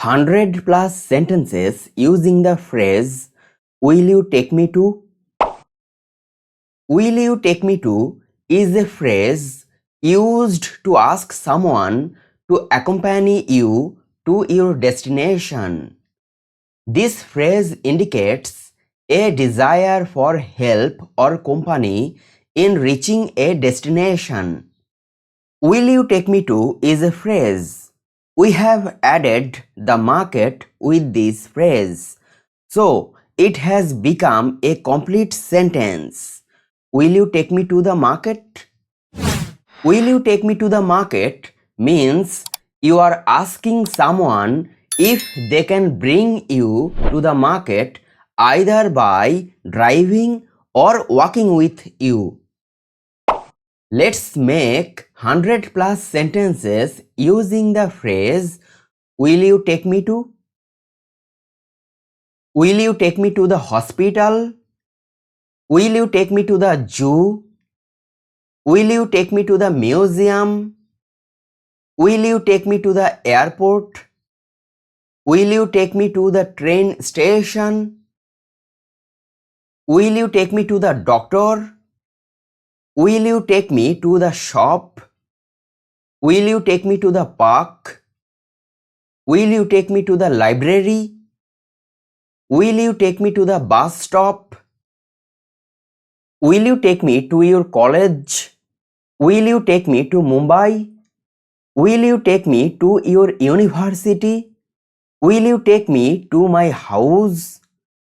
100 plus sentences using the phrase "Will you take me to?" Will you take me to is a phrase used to ask someone to accompany you to your destination. This phrase indicates a desire for help or company in reaching a destination. Will you take me to is a phrase. We have added the market with this phrase, so it has become a complete sentence. Will you take me to the market? Will you take me to the market means you are asking someone if they can bring you to the market either by driving or walking with you. Let's make 100 plus sentences using the phrase "Will you take me to?" Will you take me to the hospital? Will you take me to the zoo? Will you take me to the museum? Will you take me to the airport? Will you take me to the train station? Will you take me to the doctor? Will you take me to the shop? Will you take me to the park? Will you take me to the library? Will you take me to the bus stop? Will you take me to your college? Will you take me to Mumbai? Will you take me to your university? Will you take me to my house?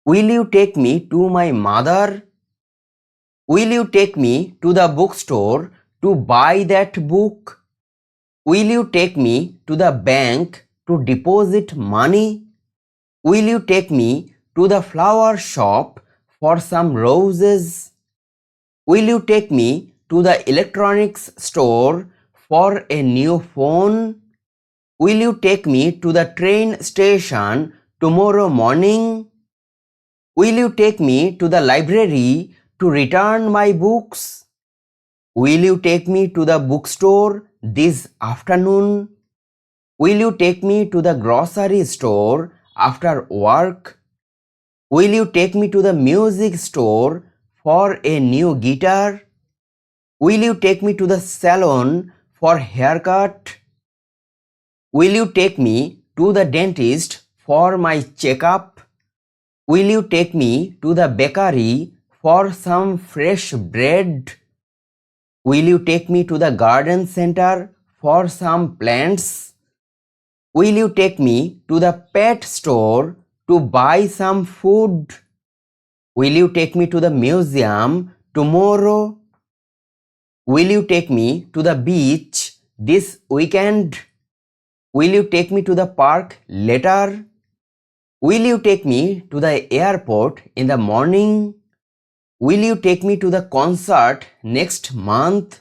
Will you take me to my mother? Will you take me to the bookstore to buy that book? Will you take me to the bank to deposit money? Will you take me to the flower shop for some roses? Will you take me to the electronics store for a new phone? Will you take me to the train station tomorrow morning? Will you take me to the library to return my books? Will you take me to the bookstore this afternoon? Will you take me to the grocery store after work? Will you take me to the music store for a new guitar? Will you take me to the salon for haircut? Will you take me to the dentist for my checkup? Will you take me to the bakery for some fresh bread? Will you take me to the garden center for some plants? Will you take me to the pet store to buy some food? Will you take me to the museum tomorrow? Will you take me to the beach this weekend? Will you take me to the park later? Will you take me to the airport in the morning? Will you take me to the concert next month?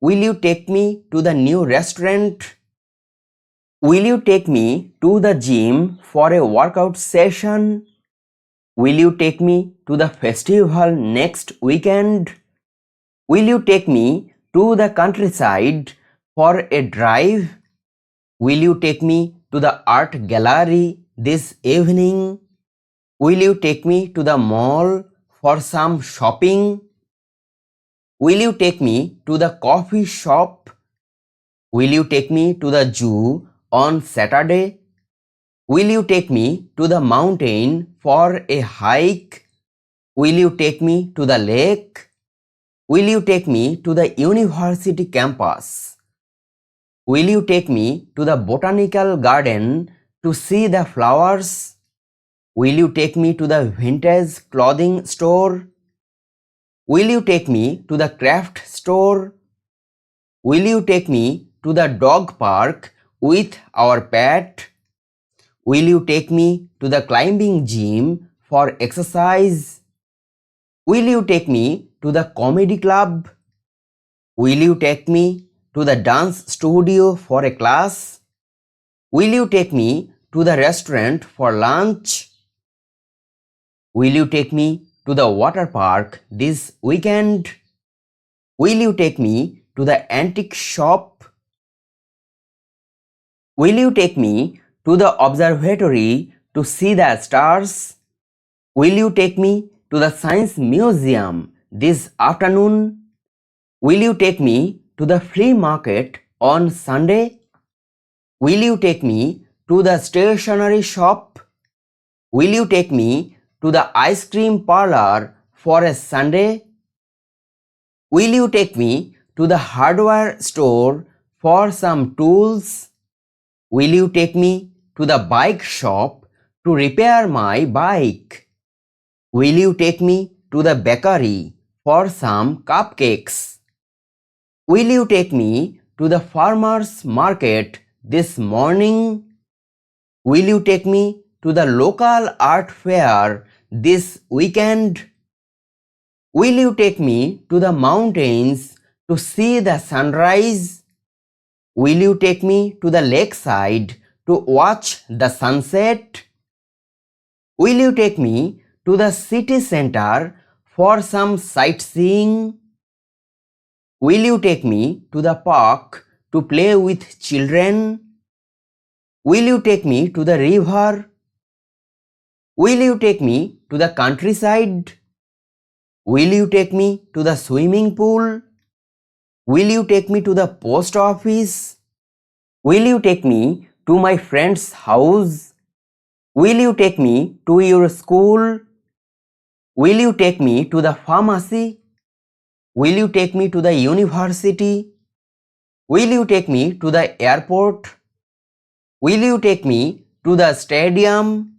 Will you take me to the new restaurant? Will you take me to the gym for a workout session? Will you take me to the festival next weekend? Will you take me to the countryside for a drive? Will you take me to the art gallery this evening? Will you take me to the mall for some shopping? Will you take me to the coffee shop? Will you take me to the zoo on Saturday? Will you take me to the mountain for a hike? Will you take me to the lake? Will you take me to the university campus? Will you take me to the botanical garden to see the flowers? Will you take me to the vintage clothing store? Will you take me to the craft store? Will you take me to the dog park with our pet? Will you take me to the climbing gym for exercise? Will you take me to the comedy club? Will you take me to the dance studio for a class? Will you take me to the restaurant for lunch? Will you take me to the water park this weekend? Will you take me to the antique shop? Will you take me to the observatory to see the stars? Will you take me to the science museum this afternoon? Will you take me to the flea market on Sunday? Will you take me to the stationery shop? Will you take me to the ice cream parlor for a Sunday? Will you take me to the hardware store for some tools? Will you take me to the bike shop to repair my bike? Will you take me to the bakery for some cupcakes? Will you take me to the farmer's market this morning? Will you take me to the local art fair this weekend? Will you take me to the mountains to see the sunrise? Will you take me to the lakeside to watch the sunset? Will you take me to the city center for some sightseeing? Will you take me to the park to play with children? Will you take me to the river? Will you take me to the countryside? Will you take me to the swimming pool? Will you take me to the post office? Will you take me to my friend's house? Will you take me to your school? Will you take me to the pharmacy? Will you take me to the university? Will you take me to the airport? Will you take me to the stadium?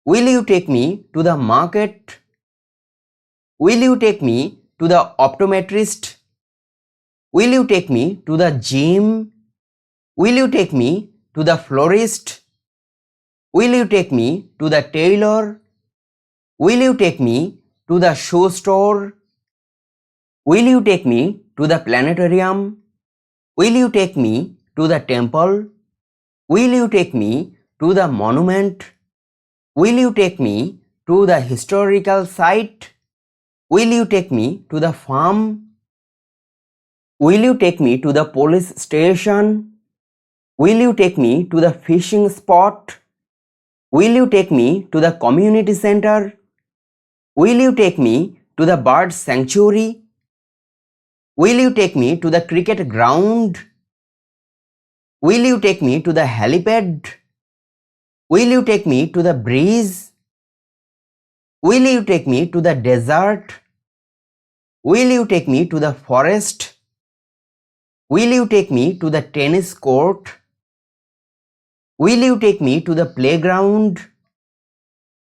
Will you take me to the market? Will you take me to the optometrist? Will you take me to the gym? Will you take me to the florist? Will you take me to the tailor? Will you take me to the shoe store? Will you take me to the planetarium? Will you take me to the temple? Will you take me to the monument? Will you take me to the historical site? Will you take me to the farm? Will you take me to the police station? Will you take me to the fishing spot? Will you take me to the community center? Will you take me to the bird sanctuary? Will you take me to the cricket ground? Will you take me to the helipad? Will you take me to the breeze? Will you take me to the desert? Will you take me to the forest? Will you take me to the tennis court? Will you take me to the playground?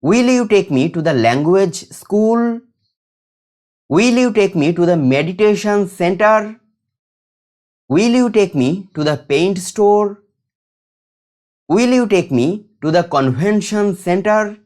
Will you take me to the language school? Will you take me to the meditation center? Will you take me to the paint store? Will you take me to the convention center?